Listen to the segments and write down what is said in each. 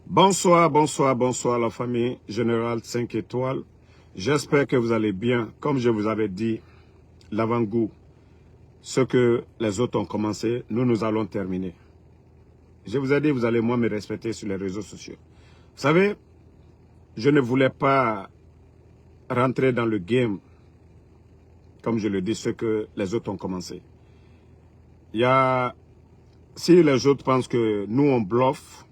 Bonsoir, bonsoir, bonsoir la famille Générale 5 étoiles. J'espère que vous allez bien. Comme je vous avais dit, l'avant-goût, ce que les autres ont commencé, nous allons terminer. Je vous ai dit, vous allez moi me respecter sur les réseaux sociaux. Vous savez, je ne voulais pas rentrer dans le game, comme je le dis, ce que les autres ont commencé. Si les autres pensent que nous on bluffe,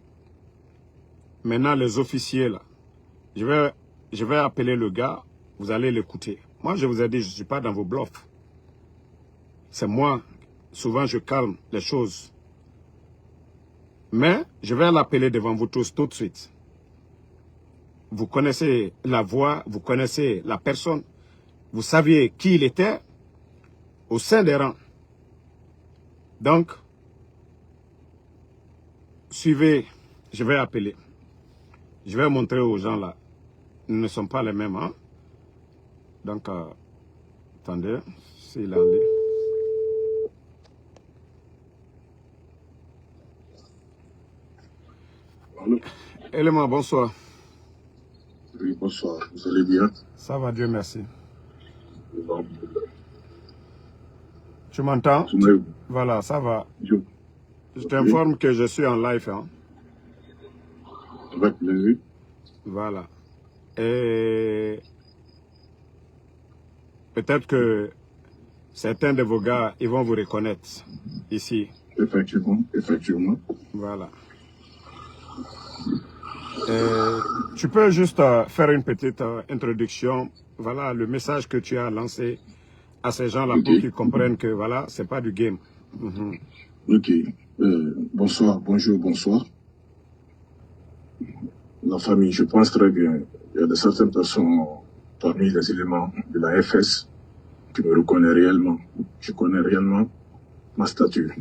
maintenant les officiers là, je vais appeler le gars, vous allez l'écouter. Moi je vous ai dit, je ne suis pas dans vos bluffs. C'est moi, souvent je calme les choses. Mais je vais l'appeler devant vous tous tout de suite. Vous connaissez la voix, vous connaissez la personne. Vous saviez qui il était au sein des rangs. Donc, suivez, je vais appeler. Je vais montrer aux gens là. Nous ne sommes pas les mêmes. Hein? Donc, attendez, s'il en est. Allô? Élément, bonsoir. Oui, bonsoir. Vous allez bien? Ça va, Dieu merci. Bon. Tu m'entends? Soumaïou. Voilà, ça va. Yo. Je t'informe que je suis en live. Hein? Avec plaisir. Voilà. Et peut-être que certains de vos gars, ils vont vous reconnaître ici. Effectivement, effectivement. Voilà. Tu peux juste faire une petite introduction. Voilà le message que tu as lancé à ces gens-là pour qu'ils comprennent que voilà, c'est pas du game. Ok. Bonsoir, bonjour, bonsoir. La famille, je pense très bien. Il y a de certaines personnes parmi les éléments de la FS qui me reconnaissent réellement. Je connais réellement ma statue.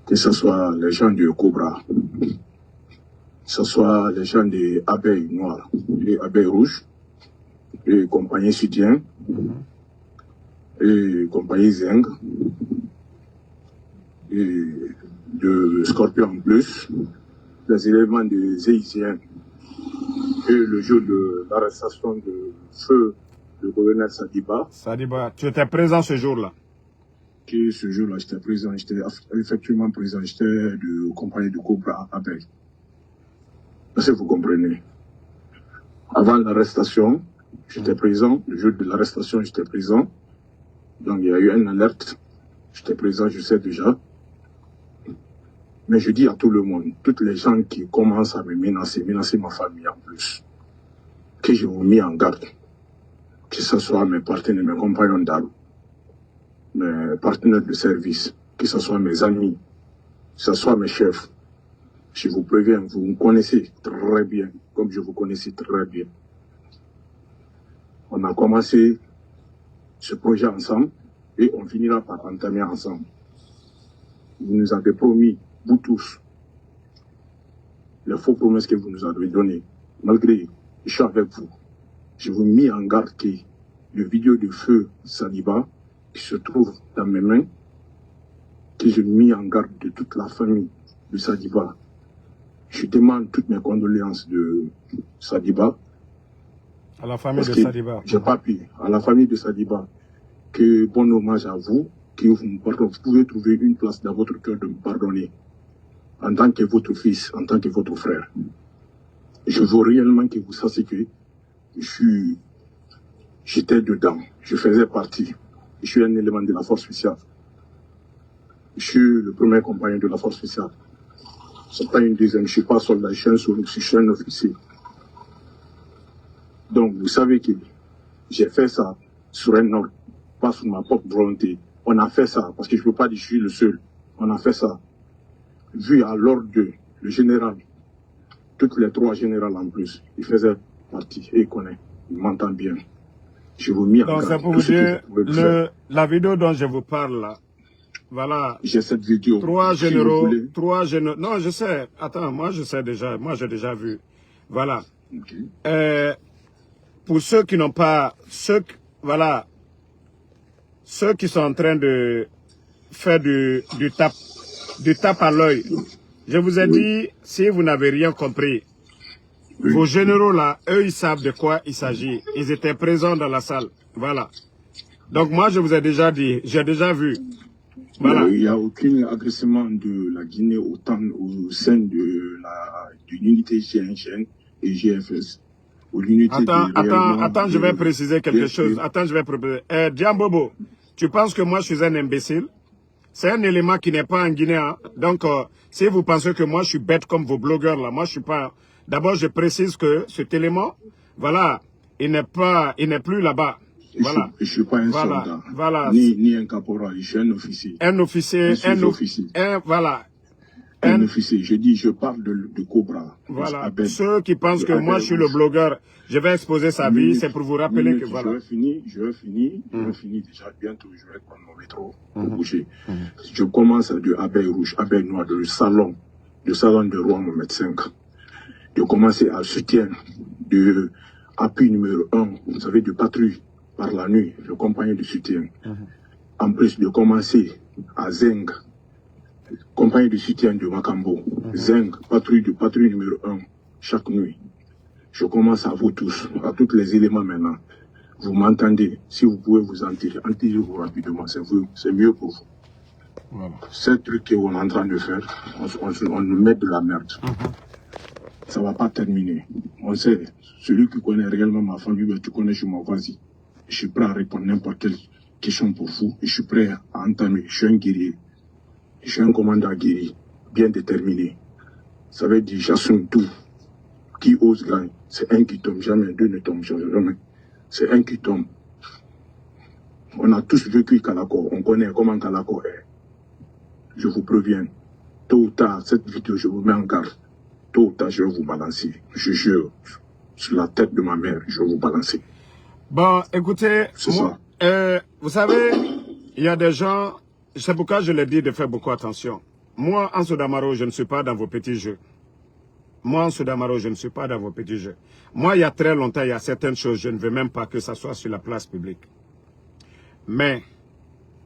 Que ce soit les gens du Cobra, que ce soit les gens des abeilles noires, les abeilles rouges, les compagnies Sudien, et compagnie Zeng, et de Scorpion Plus, les éléments des Zéiciens, et le jour de l'arrestation de feu le colonel Sadiba. Sadiba, tu étais présent ce jour-là? Qui ce jour-là, j'étais présent, j'étais effectivement présent, j'étais de compagnie de Cobra Abeille. Est-ce que vous comprenez? Avant l'arrestation, j'étais présent, le jour de l'arrestation, j'étais présent. Donc il y a eu une alerte, j'étais présent, je sais déjà. Mais je dis à tout le monde, toutes les gens qui commencent à me menacer ma famille en plus, que je vous mets en garde, que ce soit mes partenaires, mes compagnons d'armes, mes partenaires de service, que ce soit mes amis, que ce soit mes chefs. Je vous préviens, vous me connaissez très bien, comme je vous connaissais très bien. On a commencé ce projet ensemble et on finira par entamer ensemble. Vous nous avez promis, vous tous, les faux promesses que vous nous avez données. Malgré, je suis avec vous. Je vous mis en garde que le vidéo de feu Sadiba, qui se trouve dans mes mains, que je mis en garde de toute la famille de Sadiba. Je demande toutes mes condoléances de Sadiba. À la famille de Sadiba. J'ai pas pu. À la famille de Sadiba. Que bon hommage à vous, que vous pouvez trouver une place dans votre cœur de me pardonner. En tant que votre fils, en tant que votre frère. Je veux réellement que vous sachiez que j'étais dedans. Je faisais partie. Je suis un élément de la force spéciale. Je suis le premier compagnon de la force spéciale. C'est pas une deuxième, je suis pas soldat, je suis un officier. Donc, vous savez que j'ai fait ça sur un ordre, pas sur ma propre volonté. On a fait ça, parce que je peux pas dire que je suis le seul. On a fait ça. Vu à l'ordre de le général, toutes les trois générales en plus, ils faisaient partie, et ils connaissent, ils m'entendent bien. Je vous mis en garde. Donc, c'est pour vous dire, la vidéo dont je vous parle là, voilà. J'ai cette vidéo. Trois généraux. Non, je sais. Attends, moi je sais déjà. Moi j'ai déjà vu. Voilà. Okay. Pour ceux qui n'ont pas, voilà, ceux qui sont en train de faire du tape à l'œil, Je vous ai dit, si vous n'avez rien compris, vos généraux là, eux, ils savent de quoi il s'agit. Ils étaient présents dans la salle. Voilà. Donc moi, je vous ai déjà dit, j'ai déjà vu. Voilà. Il n'y a aucun agressement de la Guinée au sein de l'unité GNGN et GFS. Attends, je vais préciser quelque chose. Attends, je vais préciser. Diambobo, tu penses que moi, je suis un imbécile? C'est un élément qui n'est pas en Guinée. Hein. Donc, si vous pensez que moi, je suis bête comme vos blogueurs, là, moi, je suis pas... D'abord, je précise que cet élément, voilà, il n'est plus là-bas. Voilà. Je ne suis pas un soldat, voilà. Ni un caporal, je suis un officier. Un officier, un officier. Voilà. Un officier. Je dis, je parle de Cobra. Voilà. Ceux qui pensent que moi, je suis le blogueur, je vais exposer sa vie, c'est pour vous rappeler que voilà. Je vais finir déjà bientôt, je vais prendre mon métro pour bouger. Je commence de Abeille Rouge, Abeille Noire, de salon de Roi Mohamed V. De commencer à soutien de appui numéro 1, vous savez, de patrouille par la nuit, le compagnon de soutien. En plus de commencer à Zeng, compagnie de soutien de Makambo, Zeng, patrouille numéro 1, chaque nuit. Je commence à vous tous, à tous les éléments maintenant. Vous m'entendez? Si vous pouvez vous en tirer, entirez-vous rapidement, c'est mieux pour vous. Voilà. Ce truc qu'on est en train de faire, on nous met de la merde. Ça ne va pas terminer. On sait, celui qui connaît réellement ma famille, tu connais chez moi, vas-y. Je suis prêt à répondre n'importe quelle question pour vous. Et je suis prêt à entamer. Je suis un guerrier. Je suis un commandant guerrier, bien déterminé. Ça veut dire, j'assume tout. Qui ose gagne. C'est un qui tombe jamais, deux ne tombent jamais. C'est un qui tombe. On a tous vécu Kalako. On connaît comment Kalako est. Je vous préviens. Tôt ou tard, cette vidéo, je vous mets en garde. Tôt ou tard, je vais vous balancer. Je jure. Sur la tête de ma mère, je vais vous balancer. Bon, écoutez, moi, vous savez, il y a des gens, c'est pourquoi je l'ai dit de faire beaucoup attention. Moi, Ansou Damaro, je ne suis pas dans vos petits jeux. Moi, Ansou Damaro, je ne suis pas dans vos petits jeux. Moi, il y a très longtemps, il y a certaines choses, je ne veux même pas que ça soit sur la place publique. Mais,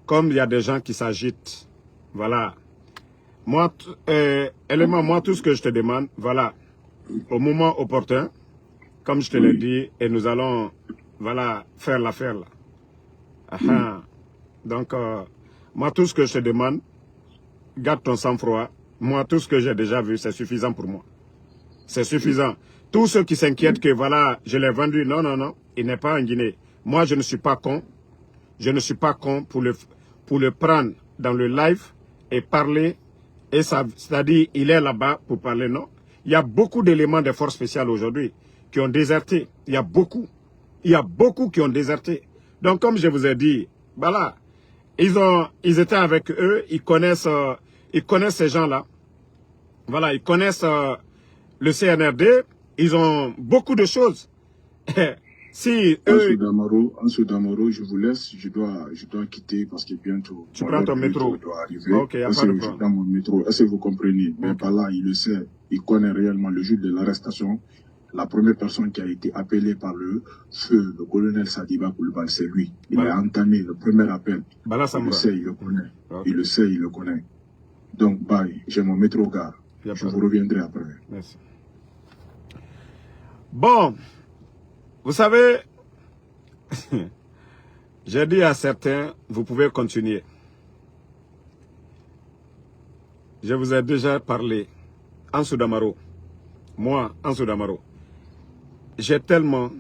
comme il y a des gens qui s'agitent, voilà. Moi, moi, tout ce que je te demande, voilà, au moment opportun, comme je te l'ai dit, et nous allons, voilà, faire l'affaire là. Donc, moi, tout ce que je te demande, garde ton sang-froid. Moi, tout ce que j'ai déjà vu, c'est suffisant pour moi. C'est suffisant. Tous ceux qui s'inquiètent que, voilà, je l'ai vendu, non, non, non, il n'est pas en Guinée. Moi, je ne suis pas con. Je ne suis pas con pour le prendre dans le live et parler. Et ça, c'est-à-dire, il est là-bas pour parler, non. Il y a beaucoup d'éléments des forces spéciales aujourd'hui qui ont déserté. Il y a beaucoup. Il y a beaucoup qui ont déserté. Donc, comme je vous ai dit, voilà, ils étaient avec eux, ils connaissent ces gens-là. Voilà, ils connaissent le CNRD, ils ont beaucoup de choses. Si eux... Ansou Damaro, je vous laisse, je dois quitter parce que bientôt... Tu prends ton métro. Doit arriver. Ok, y a pas de problème. Dans mon métro, est-ce que vous comprenez? Mais par là, il le sait, il connaît réellement le jour de l'arrestation. La première personne qui a été appelée par le feu, le colonel Sadiba Koulibaly, c'est lui. Il a entamé le premier appel. Il le sait, il le connaît. Okay. Il le sait, il le connaît. Donc, bye, j'ai mon métro gare. Je vous reviendrai après. Merci. Bon, vous savez, j'ai dit à certains, vous pouvez continuer. Je vous ai déjà parlé. Ansou Damaro, moi, Ansou Damaro, j'ai tellement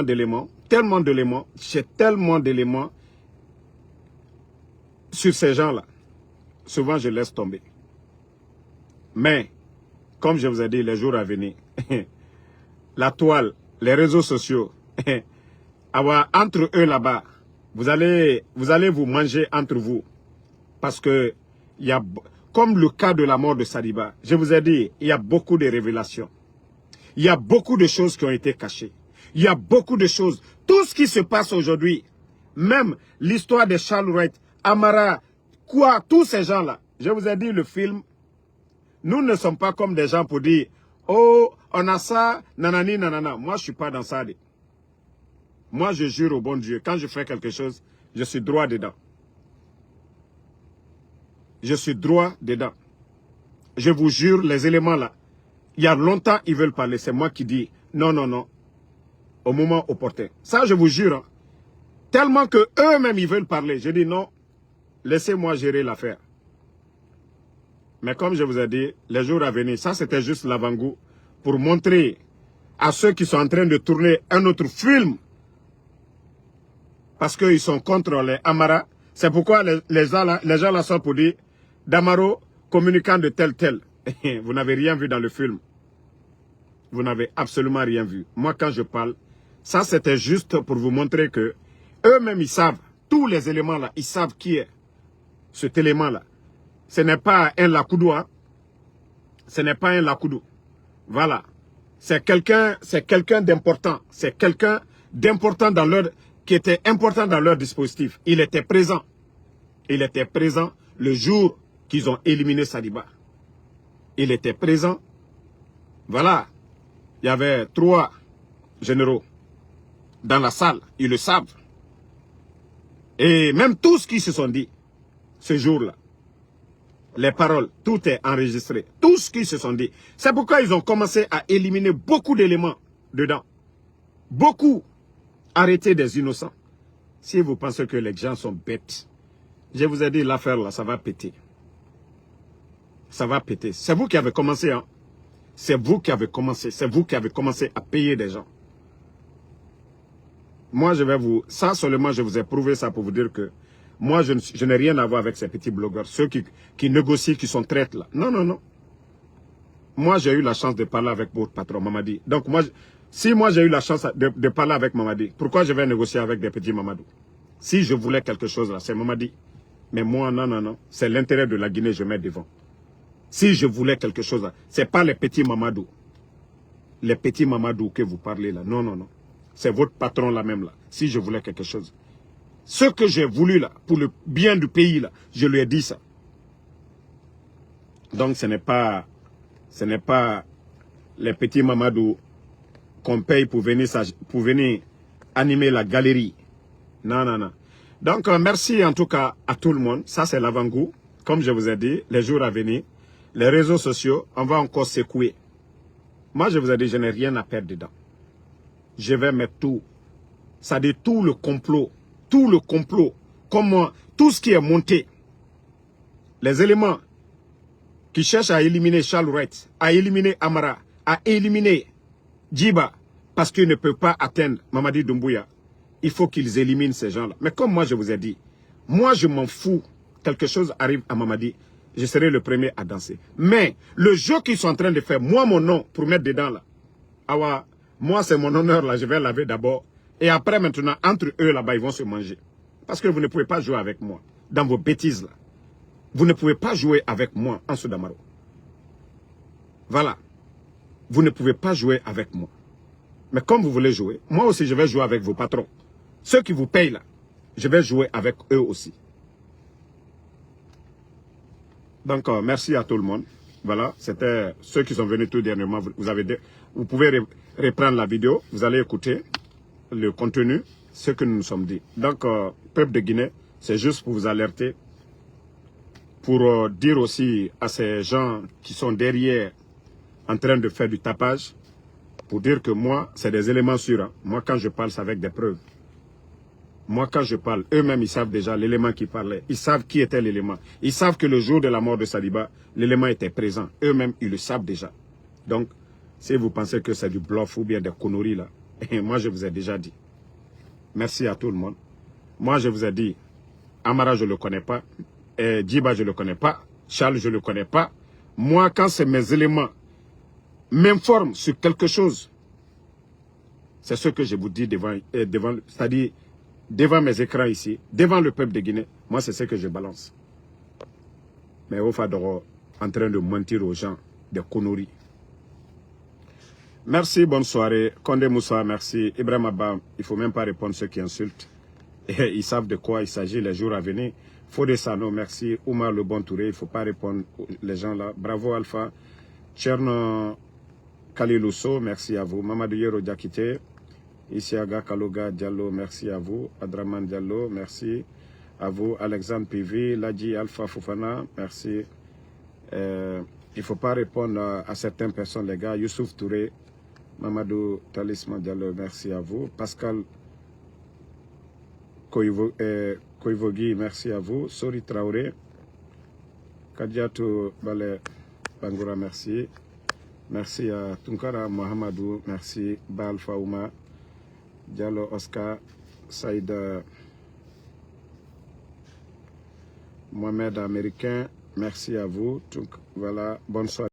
d'éléments, j'ai tellement d'éléments sur ces gens-là. Souvent, je laisse tomber. Mais, comme je vous ai dit, les jours à venir, la toile, les réseaux sociaux, entre eux là-bas, vous allez vous manger entre vous. Parce que, il y a, comme le cas de la mort de Sadiba, je vous ai dit, il y a beaucoup de révélations. Il y a beaucoup de choses qui ont été cachées. Il y a beaucoup de choses. Tout ce qui se passe aujourd'hui, même l'histoire de Charles Wright, Amara, quoi, tous ces gens-là. Je vous ai dit, le film, nous ne sommes pas comme des gens pour dire, oh, on a ça, nanani, nanana. Moi, je ne suis pas dans ça. Moi, je jure au bon Dieu, quand je fais quelque chose, je suis droit dedans. Je suis droit dedans. je vous jure, les éléments là, il y a longtemps, ils veulent parler. C'est moi qui dis non, non, non, au moment opportun. Ça, je vous jure, hein, tellement que eux-mêmes, ils veulent parler. Je dis non, laissez-moi gérer l'affaire. Mais comme je vous ai dit, les jours à venir, ça c'était juste l'avant-goût pour montrer à ceux qui sont en train de tourner un autre film parce qu'ils sont contre les Amara. C'est pourquoi les gens là sont pour dire Damaro, communicant de tel. Vous n'avez rien vu dans le film. Vous n'avez absolument rien vu. Moi, quand je parle, ça c'était juste pour vous montrer que eux-mêmes, ils savent, tous les éléments là, ils savent qui est cet élément là. Ce n'est pas un Lakoudou, hein. Ce n'est pas un Lakoudou. Voilà. C'est quelqu'un d'important. C'est quelqu'un d'important dans leur, qui était important dans leur dispositif. Il était présent. Il était présent le jour qu'ils ont éliminé Sadiba. Il était présent. Voilà. Il y avait 3 généraux dans la salle. Ils le savent. Et même tous ce qui se sont dit ce jour-là, les paroles, tout est enregistré. Tout ce qu'ils se sont dit. C'est pourquoi ils ont commencé à éliminer beaucoup d'éléments dedans. Beaucoup. Arrêter des innocents. Si vous pensez que les gens sont bêtes, je vous ai dit l'affaire là, ça va péter. Ça va péter. C'est vous qui avez commencé, hein. C'est vous qui avez commencé. C'est vous qui avez commencé à payer des gens. Moi, je vais vous... Ça seulement, je vous ai prouvé ça pour vous dire que moi, je n'ai rien à voir avec ces petits blogueurs. Ceux qui négocient, qui sont traites là. Non, non, non. Moi, j'ai eu la chance de parler avec votre patron, Mamadi. Donc, moi, si moi, j'ai eu la chance de parler avec Mamadi, pourquoi je vais négocier avec des petits Mamadou? Si je voulais quelque chose là, c'est Mamadi. Mais moi, non, non, non. C'est l'intérêt de la Guinée, je mets devant. Si je voulais quelque chose là, ce n'est pas les petits Mamadou. Les petits Mamadou que vous parlez là. Non, non, non. C'est votre patron là même là. Si je voulais quelque chose. Ce que j'ai voulu là, pour le bien du pays là, je lui ai dit ça. Donc ce n'est pas les petits Mamadou qu'on paye pour venir animer la galerie. Non, non, non. Donc merci en tout cas à tout le monde. Ça c'est l'avant-goût. Comme je vous ai dit, les jours à venir, les réseaux sociaux, on va encore secouer. Moi je vous ai dit, je n'ai rien à perdre dedans. Je vais mettre tout. Ça dit tout le complot, comment, tout ce qui est monté, les éléments qui cherchent à éliminer Charles Wright, à éliminer Amara, à éliminer Djiba, parce qu'ils ne peuvent pas atteindre Mamadi Doumbouya. Il faut qu'ils éliminent ces gens-là. Mais comme moi je vous ai dit, moi je m'en fous, quelque chose arrive à Mamadi, je serai le premier à danser. Mais le jeu qu'ils sont en train de faire, moi mon nom, pour mettre dedans là, awa, moi c'est mon honneur là, je vais laver d'abord. Et après maintenant, entre eux là-bas, ils vont se manger. Parce que vous ne pouvez pas jouer avec moi, dans vos bêtises là. Vous ne pouvez pas jouer avec moi, Ansou Damaro. Voilà. Vous ne pouvez pas jouer avec moi. Mais comme vous voulez jouer, moi aussi je vais jouer avec vos patrons. Ceux qui vous payent là, je vais jouer avec eux aussi. Donc merci à tout le monde. Voilà, c'était ceux qui sont venus tout dernièrement. Vous pouvez reprendre la vidéo, vous allez écouter le contenu, ce que nous nous sommes dit. Donc, peuple de Guinée, c'est juste pour vous alerter, pour dire aussi à ces gens qui sont derrière en train de faire du tapage, pour dire que moi, c'est des éléments sûrs. Hein. Moi, quand je parle, c'est avec des preuves. Moi, quand je parle, eux-mêmes, ils savent déjà l'élément qui parlait. Ils savent qui était l'élément. Ils savent que le jour de la mort de Sadiba, l'élément était présent. Eux-mêmes, ils le savent déjà. Donc, si vous pensez que c'est du bluff ou bien des conneries, là, moi, je vous ai déjà dit. Merci à tout le monde. Moi, je vous ai dit, Amara, je ne le connais pas. Djiba, je ne le connais pas. Charles, je ne le connais pas. Moi, quand c'est mes éléments m'informent sur quelque chose, c'est ce que je vous dis devant c'est-à-dire devant mes écrans ici, devant le peuple de Guinée. Moi, c'est ce que je balance. Mais au Fadoro, en train de mentir aux gens, des conneries. Merci, bonne soirée. Condé Moussa, merci. Ibrahim Abba, il ne faut même pas répondre à ceux qui insultent. Et ils savent de quoi il s'agit les jours à venir. Fodé Sano, merci. Oumar Le Bon Touré, il ne faut pas répondre les gens là. Bravo Alpha. Tcherno Kalilousso, merci à vous. Mamadou Yero Diakité. Isiaga Kaloga Diallo, merci à vous. Adraman Diallo, merci à vous. Alexandre Pivi, Ladji Alpha Foufana, merci. il ne faut pas répondre à certaines personnes, les gars. Youssouf Touré, Mamadou Talisman Diallo, merci à vous. Pascal Koivogi, merci à vous. Sori Traoré, Kadiatou Bale Bangoura, merci. Merci à Tunkara Mohamedou, merci. Bal Faouma, Diallo Oscar, Saïda Mohamed Américain, merci à vous. Voilà, bonne soirée.